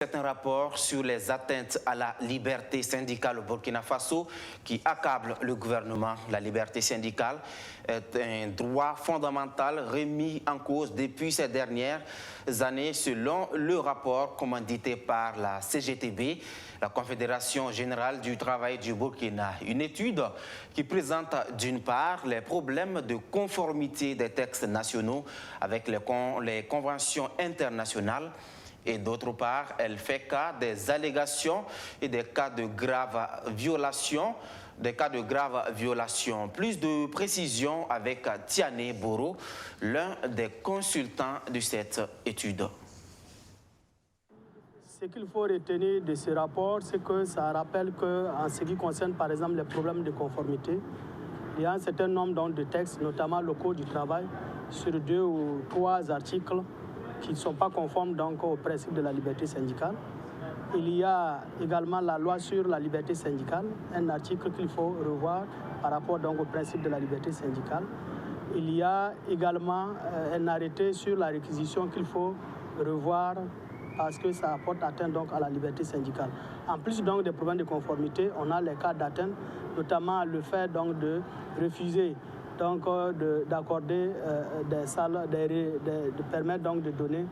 C'est un rapport sur les atteintes à la liberté syndicale au Burkina Faso qui accable le gouvernement. La liberté syndicale est un droit fondamental remis en cause depuis ces dernières années selon le rapport commandité par la CGTB, la Confédération Générale du Travail du Burkina. Une étude qui présente d'une part les problèmes de conformité des textes nationaux avec les conventions internationales, et d'autre part, elle fait cas des allégations et des cas de graves violations. Plus de précisions avec Tiané Boro, l'un des consultants de cette étude. Ce qu'il faut retenir de ce rapport, c'est que ça rappelle qu'en ce qui concerne par exemple les problèmes de conformité, il y a un certain nombre de textes, notamment le Code du travail, sur 2 ou 3 articles qui ne sont pas conformes donc au principe de la liberté syndicale. Il y a également la loi sur la liberté syndicale, un article qu'il faut revoir par rapport donc au principe de la liberté syndicale. Il y a également un arrêté sur la réquisition qu'il faut revoir parce que ça apporte atteinte donc à la liberté syndicale. En plus donc des problèmes de conformité, on a les cas d'atteinte, notamment le fait donc de refuser donc d'accorder des salles, de permettre donc de donner,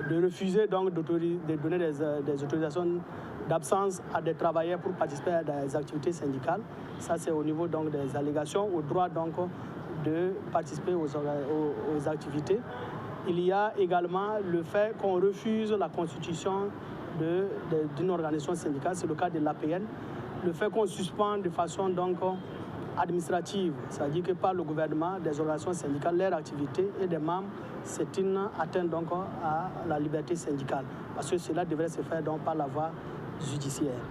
de refuser donc de donner des autorisations d'absence à des travailleurs pour participer à des activités syndicales. Ça c'est au niveau donc des allégations, au droit donc de participer aux activités. Il y a également le fait qu'on refuse la constitution d'une organisation syndicale, c'est le cas de l'APN. Le fait qu'on suspend de façon donc administrative, c'est-à-dire que par le gouvernement, des organisations syndicales, leur activité et des membres, c'est une atteinte donc à la liberté syndicale, parce que cela devrait se faire donc par la voie judiciaire.